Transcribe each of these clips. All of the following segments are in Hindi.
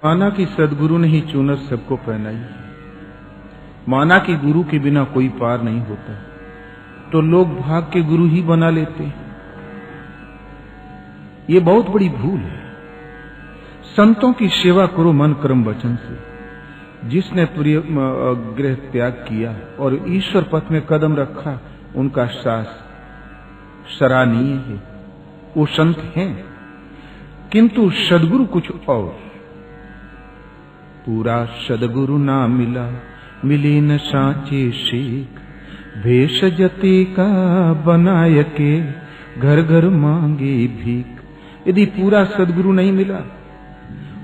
माना कि सदगुरु ने ही चूनर सबको पहनाई, माना कि गुरु के बिना कोई पार नहीं होता, तो लोग भाग के गुरु ही बना लेते हैं। ये बहुत बड़ी भूल है। संतों की सेवा करो मन कर्म वचन से। जिसने प्रिय गृह त्याग किया और ईश्वर पथ में कदम रखा, उनका साहस सराहनीय है, वो संत हैं। किंतु सदगुरु कुछ और। पूरा सदगुरु ना मिला, मिली न साची सीख। भेष जति का बनाय के, घर घर मांगी भीख। यदि पूरा सदगुरु नहीं मिला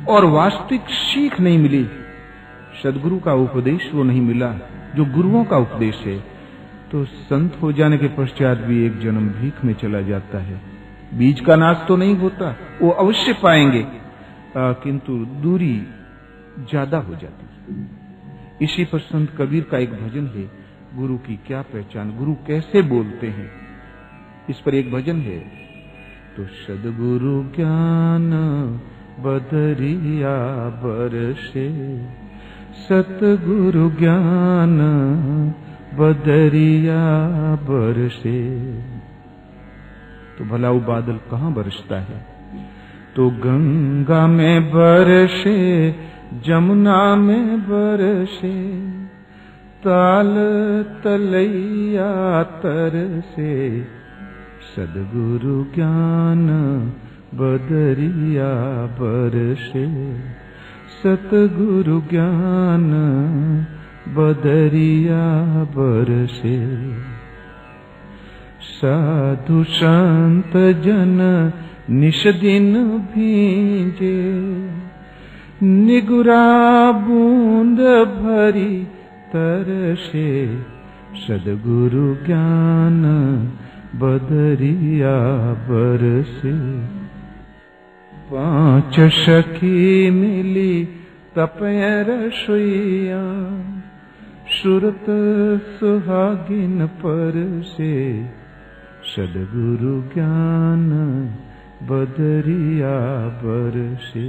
और वास्तविक सीख नहीं मिली, सदगुरु का उपदेश वो नहीं मिला जो गुरुओं का उपदेश है, तो संत हो जाने के पश्चात भी एक जन्म भीख में चला जाता है। बीज का नाश तो नहीं होता, वो अवश्य पाएंगे, किंतु दूरी ज्यादा हो जाती है। इसी पर संत कबीर का एक भजन है, गुरु की क्या पहचान, गुरु कैसे बोलते हैं। इस पर एक भजन है, तो सदगुरु ज्ञान बदरिया बरसे, सतगुरु ज्ञान बदरिया बरसे। तो भला वो बादल कहाँ बरसता है? तो गंगा में बरसे, जमुना में बरसे, ताल तलैया तरसे, सदगुरु ज्ञान बदरिया बरसे, सतगुरु ज्ञान बदरिया बरसे। साधु संत जन निश दिन भींजे, निगुरा बूंद भरी तरसे, सदगुरु ज्ञान बदरिया बरसे। पांच सखी मिली तपय रसोइया, सुरत सुहागिन परसे, सदगुरु ज्ञान बदरिया बरसे।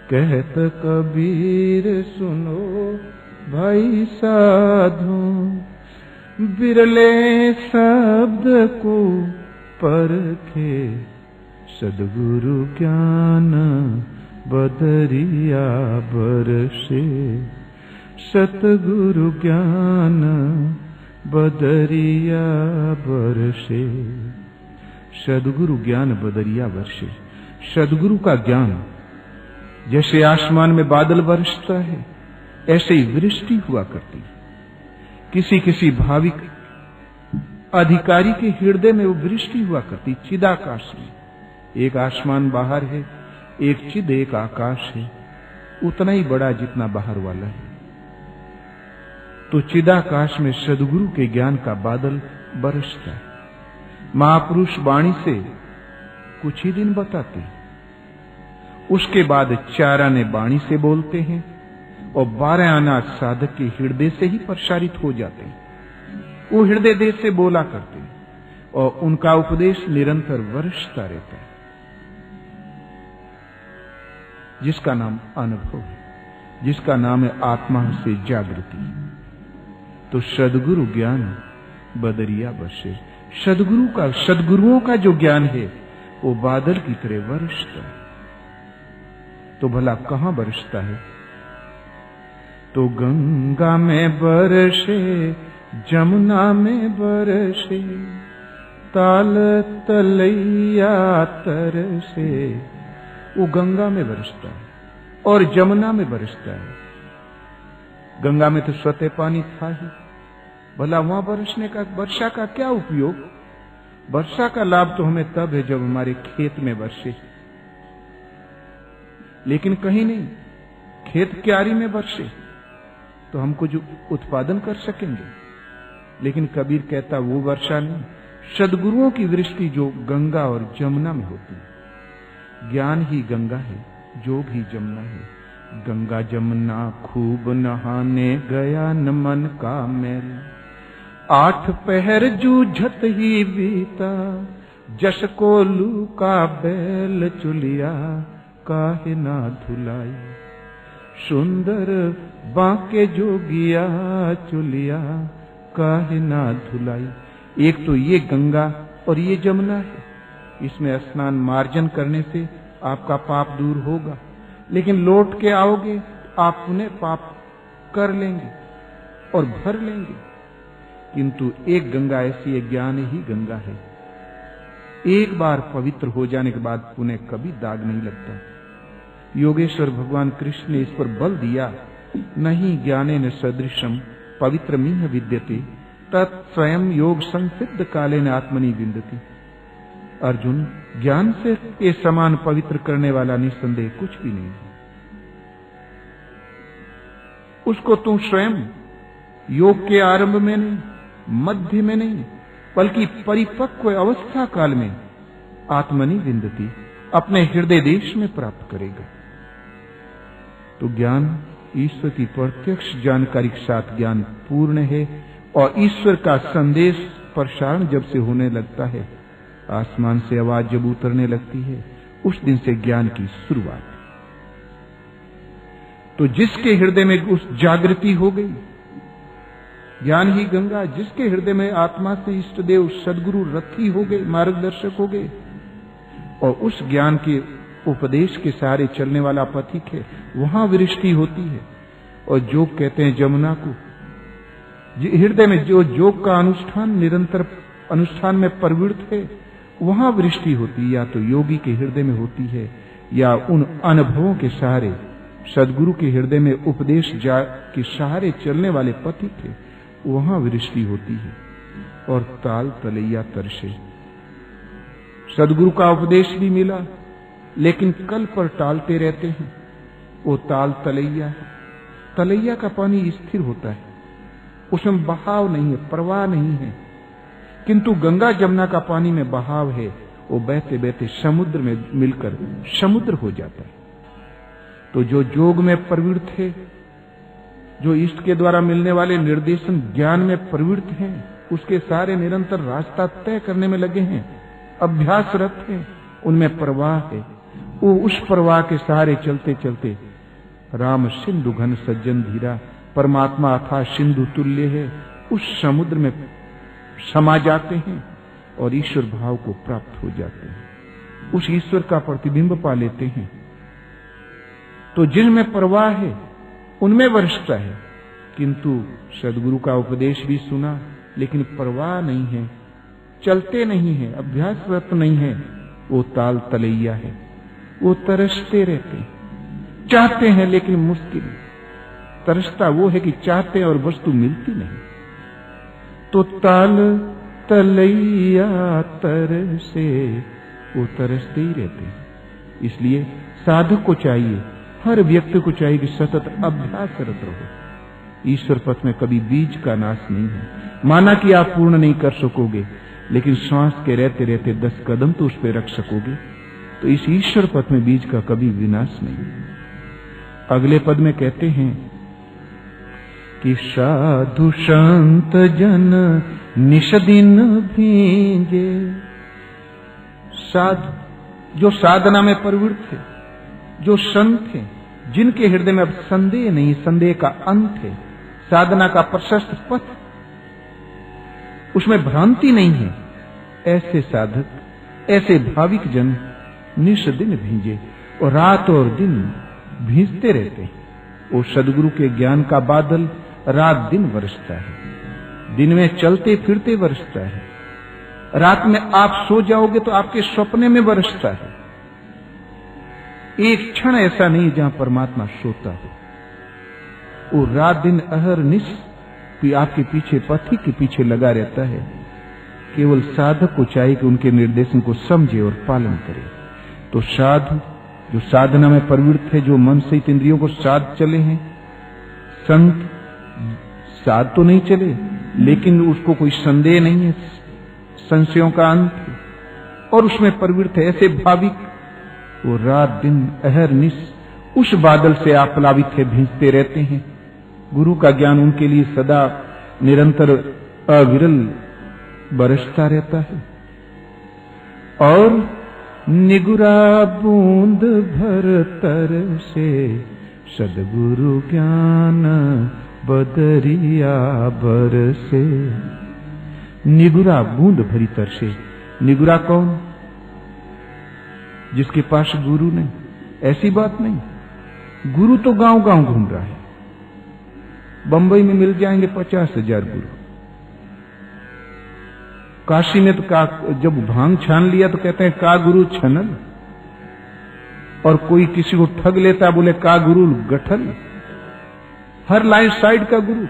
कहत कबीर सुनो भाई साधु, बिरले शब्द को परखे, सदगुरु ज्ञान बदरिया बरसे, सतगुरु ज्ञान बदरिया बरसे। सदगुरु ज्ञान बदरिया बरसे। सदगुरु का ज्ञान जैसे आसमान में बादल बरसता है, ऐसे ही वृष्टि हुआ करती। किसी किसी भाविक अधिकारी के हृदय में वो वृष्टि हुआ करती, चिदाकाश में। एक आसमान बाहर है, एक चिद एक आकाश है, उतना ही बड़ा जितना बाहर वाला है। तो चिदाकाश में सदगुरु के ज्ञान का बादल बरसता है। महापुरुष वाणी से कुछ ही दिन बताते हैं, उसके बाद 4 आने वाणी से बोलते हैं और 12 आना साधक के हृदय से ही प्रसारित हो जाते हैं। वो हृदय देश से बोला करते हैं और उनका उपदेश निरंतर बरसता रहता है, जिसका नाम अनुभव है, जिसका नाम है आत्मा से जागृति। तो सदगुरु ज्ञान बदरिया बरसे। सदगुरुओं का जो ज्ञान है वो बादल की तरह बरसता है। तो भला कहां बरसता है? तो गंगा में बरसे, जमुना में बरसे, ताल तलैया तरसे। वो गंगा में बरसता है और जमुना में बरसता है। गंगा में तो स्वतः पानी था ही, भला वहां बरसने का, वर्षा का क्या उपयोग? वर्षा का लाभ तो हमें तब है जब हमारे खेत में बरसे, लेकिन कहीं नहीं। खेत क्यारी में बरसे तो हम कुछ उत्पादन कर सकेंगे, लेकिन कबीर कहता वो वर्षा नहीं, सदगुरुओं की वृष्टि जो गंगा और जमुना में होती है। ज्ञान ही गंगा है, जोग ही जमुना है। गंगा जमुना खूब नहाने गया न मन का मैल, 8 पहर जूझत ही बीता, जस को लू का बैल चुलिया, काहे ना धुलाई। सुंदर बांके जोगिया चुलिया काहे ना धुलाई। एक तो ये गंगा और ये जमुना है, इसमें स्नान मार्जन करने से आपका पाप दूर होगा, लेकिन लौट के आओगे आप पुनः पाप कर लेंगे और भर लेंगे। किंतु एक गंगा ऐसी है, ज्ञान ही गंगा है, एक बार पवित्र हो जाने के बाद पुनः कभी दाग नहीं लगता। योगेश्वर भगवान कृष्ण ने इस पर बल दिया, नहीं ज्ञानेन सदृशम पवित्रमिह विद्यते तत् स्वयं योग संसिद्ध कालेन आत्मनि विन्दति। अर्जुन, ज्ञान से के समान पवित्र करने वाला निस्संदेह कुछ भी नहीं है। उसको तू स्वयं योग के आरंभ में नहीं, मध्य में नहीं, बल्कि परिपक्व अवस्था काल में आत्मनि विन्दति, अपने हृदय देश में प्राप्त करेगा। तो ज्ञान ईश्वर की प्रत्यक्ष जानकारी के साथ ज्ञान पूर्ण है, और ईश्वर का संदेश प्रसारण जब से होने लगता है, आसमान से आवाज जब उतरने लगती है, उस दिन से ज्ञान की शुरुआत। तो जिसके हृदय में उस जागृति हो गई, ज्ञान ही गंगा, जिसके हृदय में आत्मा से इष्टदेव सदगुरु रथी हो गए, मार्गदर्शक हो गए, और उस ज्ञान के उपदेश के सहारे चलने वाला पथिक है, वहां वृष्टि होती है। और योग कहते हैं जमुना को, हृदय में जो योग का अनुष्ठान निरंतर अनुष्ठान में प्रवृत्त है, वहां वृष्टि होती है। या तो योगी के हृदय में होती है, या उन अनुभवों के सहारे सदगुरु के हृदय में उपदेश के सहारे चलने वाले पथिक है, वहां वृष्टि होती है। और ताल तलैया तरसे, सदगुरु का उपदेश भी मिला, लेकिन कल पर टालते रहते हैं, वो ताल तलैया है। तलैया का पानी स्थिर होता है, उसमें बहाव नहीं है, प्रवाह नहीं है। किंतु गंगा जमुना का पानी में बहाव है, वो बहते बहते समुद्र में मिलकर समुद्र हो जाता है। तो जो योग में प्रवृत्त है, जो इष्ट के द्वारा मिलने वाले निर्देशन ज्ञान में प्रवृत्त हैं, उसके सारे निरंतर रास्ता तय करने में लगे हैं, अभ्यासरत हैं, उनमें प्रवाह है। वो उस प्रवाह के सहारे चलते चलते राम सिंधु घन सज्जन धीरा, परमात्मा अथाह सिंधु तुल्य है, उस समुद्र में समा जाते हैं और ईश्वर भाव को प्राप्त हो जाते हैं, उस ईश्वर का प्रतिबिंब पा लेते हैं। तो जिनमें प्रवाह है उनमें वर्षता है, किंतु सदगुरु का उपदेश भी सुना, लेकिन प्रवाह नहीं है, चलते नहीं है, अभ्यासरत नहीं है, वो ताल तलैया है। वो तरसते रहते हैं, चाहते हैं लेकिन मुश्किल। तरसता वो है कि चाहते हैं और वस्तु मिलती नहीं। तो ताल तलैया तरसे, वो तरसते ही रहते हैं। इसलिए साधक को चाहिए, हर व्यक्ति को चाहिए कि सतत अभ्यासरत रहो। ईश्वर पथ में कभी बीज का नाश नहीं है। माना कि आप पूर्ण नहीं कर सकोगे, लेकिन श्वास के रहते रहते 10 कदम तो उस पर रख सकोगे। तो इस ईश्वर पथ में बीज का कभी विनाश नहीं। अगले पद में कहते हैं कि साधु संत जन निषदिन भींजे। साधु जो साधना में प्रवृत्त है, जो संत है, जिनके हृदय में अब संदेह नहीं, संदेह का अंत है, साधना का प्रशस्त पथ, उसमें भ्रांति नहीं है, ऐसे साधक, ऐसे भाविक जन निश दिन भींजे, और रात और दिन भींजते रहते हैं। वो सदगुरु के ज्ञान का बादल रात दिन बरसता है, दिन में चलते फिरते बरसता है, रात में आप सो जाओगे तो आपके सपने में बरसता है। एक क्षण ऐसा नहीं जहां परमात्मा सोता हो। वो रात दिन अहरनिश आपके पीछे, पथिक के पीछे लगा रहता है। केवल साधक को चाहिए कि उनके निर्देशन को समझे और पालन करे। तो साधु जो साधना में प्रवृत्त है, जो मन सहित इंद्रियों को साध चले हैं, संत साध तो नहीं चले, लेकिन उसको कोई संदेह नहीं है, संशयों का अंत है, और उसमें प्रवृत्त है। ऐसे भाविक वो रात दिन अहरनिश उस बादल से आप्लावित है, भींजते रहते हैं। गुरु का ज्ञान उनके लिए सदा निरंतर अविरल बरसता रहता है। और निगुरा बूंद भर तरसे, सद्गुरु ज्ञान बदरिया बरसे। निगुरा बूंद भरी तरसे। निगुरा कौन? जिसके पास गुरु नहीं। ऐसी बात नहीं, गुरु तो गांव गांव घूम रहा है। बंबई में मिल जाएंगे 50,000 गुरु। काशी में तो जब भांग छान लिया तो कहते हैं का गुरु छनल, और कोई किसी को ठग लेता बोले का गुरु गठल। हर लाइफ साइड का गुरु।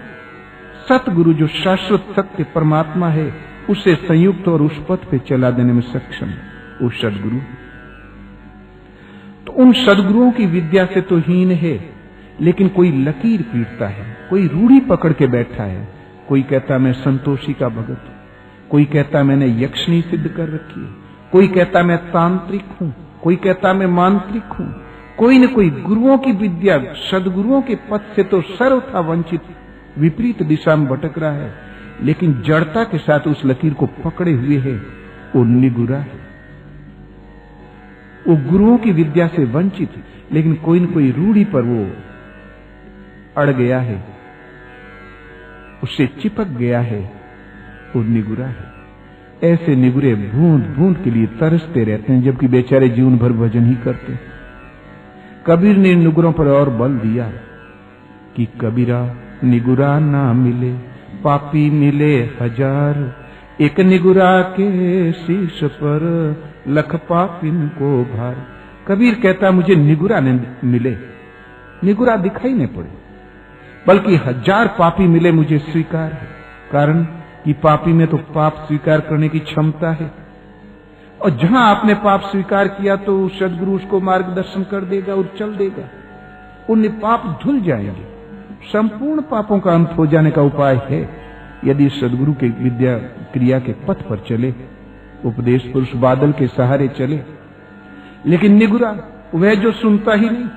सतगुरु जो शाश्वत सत्य परमात्मा है, उसे संयुक्त और उस पथ पे चला देने में सक्षम है, वो सदगुरु। तो उन सदगुरुओं की विद्या से तो हीन है, लेकिन कोई लकीर पीटता है, कोई रूढ़ी पकड़ के बैठा है। कोई कहता मैं संतोषी का भगत हूं, कोई कहता मैंने यक्षिणी सिद्ध कर रखी है, कोई कहता मैं तांत्रिक हूं, कोई कहता मैं मांत्रिक हूं। कोई न कोई गुरुओं की विद्या, सदगुरुओं के पथ से तो सर्वथा वंचित, विपरीत दिशा में भटक रहा है, लेकिन जड़ता के साथ उस लकीर को पकड़े हुए है, वो निगुरा है। वो गुरुओं की विद्या से वंचित, लेकिन कोई न कोई रूढ़ी पर वो अड़ गया है, उससे चिपक गया है, वो निगुरा है। ऐसे निगुरे बूंद बूंद के लिए तरसते रहते हैं, जबकि बेचारे जीवन भर भजन ही करते। कबीर ने निगुरों पर और बल दिया कि कबीरा निगुरा ना मिले, पापी मिले 1000। एक निगुरा के शीश पर लख पापिन को भार। कबीर कहता मुझे निगुरा न मिले, निगुरा दिखाई नहीं पड़े, बल्कि 1000 पापी मिले मुझे स्वीकार है। कारण कि पापी में तो पाप स्वीकार करने की क्षमता है, और जहां आपने पाप स्वीकार किया तो सदगुरु उसको मार्गदर्शन कर देगा और चल देगा। उन पाप धुल जाएंगे। संपूर्ण पापों का अंत हो जाने का उपाय है यदि सदगुरु के विद्या क्रिया के पथ पर चले, उपदेश पुरुष बादल के सहारे चले। लेकिन निगुरा वह जो सुनता ही नहीं,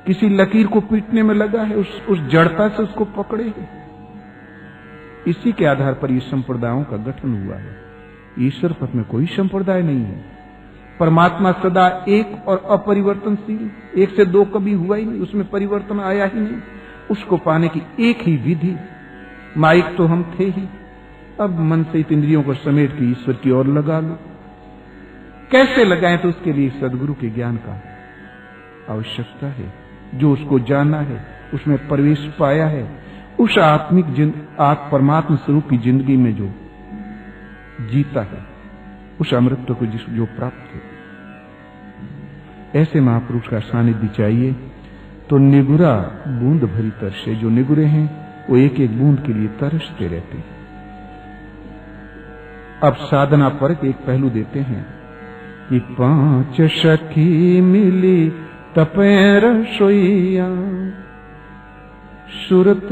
किसी लकीर को पीटने में लगा है, उस जड़ता से उसको पकड़े है। इसी के आधार पर ये संप्रदायों का गठन हुआ है। ईश्वर पथ में कोई संप्रदाय नहीं है। परमात्मा सदा एक और अपरिवर्तनशील, 1 से 2 कभी हुआ ही नहीं, उसमें परिवर्तन आया ही नहीं। उसको पाने की एक ही विधि, माइक तो हम थे ही, अब मन से इंद्रियों को समेट के ईश्वर की ओर लगा लो। कैसे लगाएं? तो उसके लिए सदगुरु के ज्ञान का आवश्यकता है। जो उसको जाना है, उसमें प्रवेश पाया है, उस आत्मिक परमात्मा स्वरूप की जिंदगी में जो जीता है, उस अमृत को जो प्राप्त है, ऐसे महापुरुष का सानिध्य चाहिए। तो निगुरा बूंद भरी तरसे। जो निगुरे हैं वो एक एक बूंद के लिए तरसते रहते हैं। अब साधना पर एक पहलू देते हैं कि 5 सखी मिली तपे रसोइया, सुरत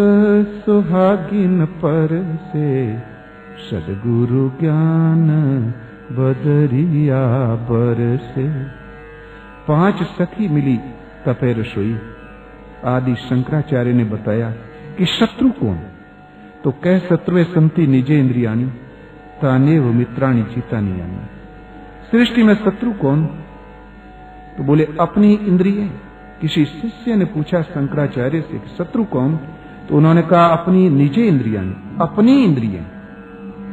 सुहागिन पर से, सदगुरु ज्ञान बदरिया बरसे। 5 सखी मिली तपे रसोई। आदि शंकराचार्य ने बताया कि शत्रु कौन? तो कह शत्रुवे संति निजे इंद्रियाणी, तानेव मित्राणी चितानी यानी। सृष्टि में शत्रु कौन? तो बोले अपनी इंद्रिय। किसी शिष्य ने पूछा शंकराचार्य से शत्रु कौन? तो उन्होंने कहा अपनी निजे इंद्रियाणी, अपनी इंद्रिय।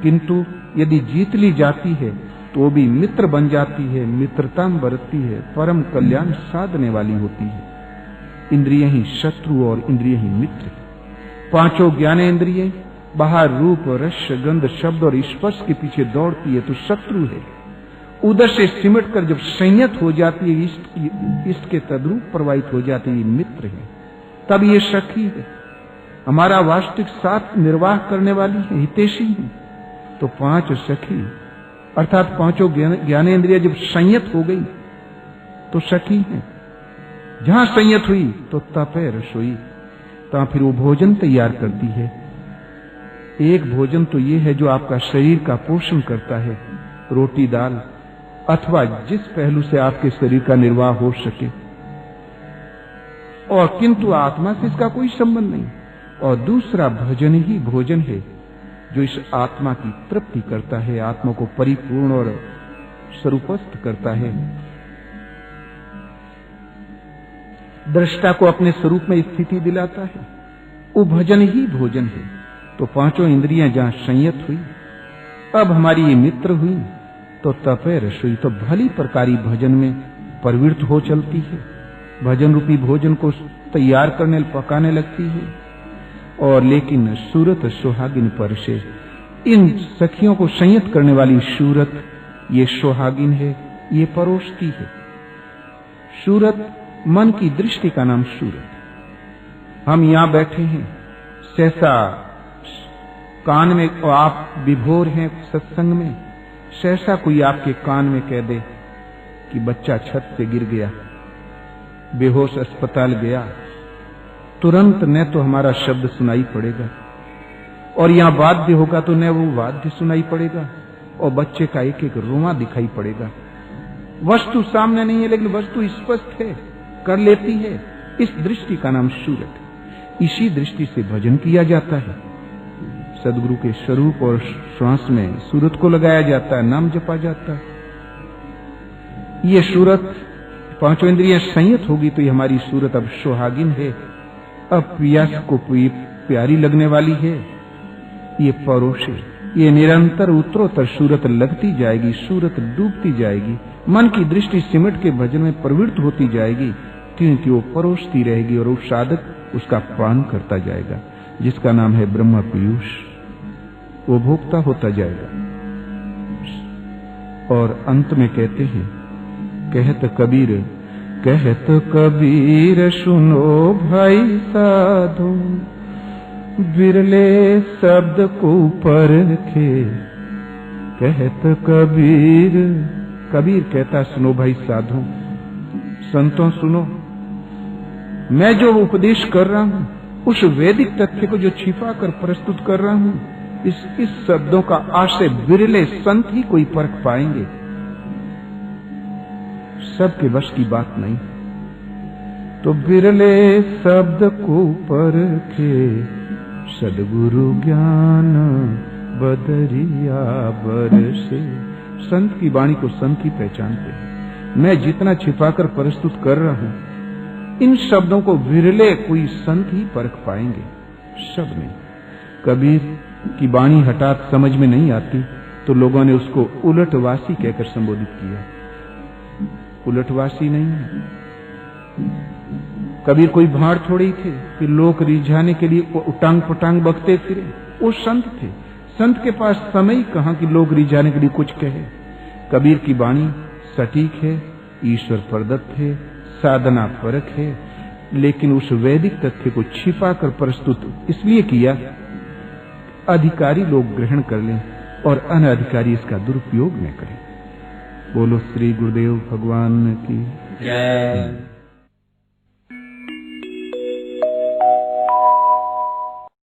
किंतु यदि जीत ली जाती है तो भी मित्र बन जाती है, मित्रता बरतती है, परम कल्याण साधने वाली होती है। इंद्रिय ही शत्रु और इंद्रिय ही मित्र। 5 ज्ञानेंद्रिय बाहर रूप, रस, गंध, शब्द और स्पर्श के पीछे दौड़ती है तो शत्रु है। उधर से सिमट कर जब संयत हो जाती है, इष्ट के तद्रूप प्रवाहित हो जाती है, मित्र है। तब ये सखी है, हमारा वास्तविक साथ निर्वाह करने वाली है, हितैषी है। तो 5 सखी अर्थात 5 ज्ञानेंद्रिय जब संयत हो गई तो सखी है। जहां संयत हुई तो तपे रसोई, तो फिर वो भोजन तैयार करती है। एक भोजन तो ये है जो आपका शरीर का पोषण करता है, रोटी दाल, अथवा जिस पहलू से आपके शरीर का निर्वाह हो सके, और किंतु आत्मा से इसका कोई संबंध नहीं। और दूसरा भजन ही भोजन है जो इस आत्मा की तृप्ति करता है, आत्मा को परिपूर्ण और स्वरूपस्थ करता है, दृष्टा को अपने स्वरूप में स्थिति दिलाता है। वो भजन ही भोजन है। तो पांचों इंद्रियां जहां संयत हुई, अब हमारी ये मित्र हुई, तो तपे रसोई तो भली प्रकारी भजन में प्रवृत्त हो चलती है, भजन रूपी भोजन को तैयार करने पकाने लगती है। और लेकिन सूरत सुहागिन पर से इन सखियों को संयत करने वाली सूरत ये सुहागिन है, ये परोसती है। सूरत मन की दृष्टि का नाम सूरत। हम यहां बैठे हैं, सहसा कान में आप विभोर हैं सत्संग में, सहसा कोई आपके कान में कह दे कि बच्चा छत से गिर गया, बेहोश अस्पताल गया, तुरंत न तो हमारा शब्द सुनाई पड़ेगा, और यहां वाद्य होगा तो न वो वाद्य सुनाई पड़ेगा, और बच्चे का एक एक रोना दिखाई पड़ेगा। वस्तु सामने नहीं है, लेकिन वस्तु स्पष्ट है, कर लेती है। इस दृष्टि का नाम सूरत। इसी दृष्टि से भजन किया जाता है। सदगुरु के स्वरूप और श्वास में सूरत को लगाया जाता है, नाम जपा जाता है। ये सूरत पांचों इंद्रियां संयत होगी तो ये हमारी सूरत अब सुहागिन है, अब प्रियास को प्यारी लगने वाली है। ये परोसे, ये निरंतर उत्तरोत्तर सूरत लगती जाएगी, सूरत डूबती जाएगी, मन की दृष्टि सिमट के भजन में प्रवृत्त होती जाएगी, क्योंकि वो परोसती रहेगी और वो साधक उसका पान करता जाएगा, जिसका नाम है ब्रह्म पीयूष। वो भोक्ता होता जाएगा। और अंत में कहते हैं, कहत कबीर सुनो भाई साधु, बिरले शब्द को परखे। कहत कबीर कहता सुनो भाई साधु, संतों सुनो, मैं जो उपदेश कर रहा हूं उस वैदिक तथ्य को जो छिपा कर प्रस्तुत कर रहा हूं, इस शब्दों का आशय बिरले संत ही कोई परख पाएंगे, सबके वश की बात नहीं। तो बिरले शब्द को परखे, सदगुरु ज्ञान बदरिया बरसे। संत की वाणी को संत ही पहचानते हैं। मैं जितना छिपाकर प्रस्तुत कर रहा हूं, इन शब्दों को विरले कोई संत ही परख पाएंगे, सब नहीं। कबीर की वाणी हठात समझ में नहीं आती तो लोगों ने उसको उलटवासी कहकर संबोधित किया। उलटवासी नहीं है। कबीर कोई भाड़ थोड़ी थे कि लोग रिझाने के लिए उटांग पटांग बकते फिरे। वो संत थे। संत के पास समय कहां कि लोग रिझाने के लिए कुछ कहे। कबीर की वाणी सटीक है, ईश्वर प्रदत्त है, साधना परक है, लेकिन उस वैदिक तथ्य को छिपा कर प्रस्तुत इसलिए किया अधिकारी लोग ग्रहण कर लें और अनधिकारी इसका दुरुपयोग न करें। बोलो श्री गुरुदेव भगवान की जय।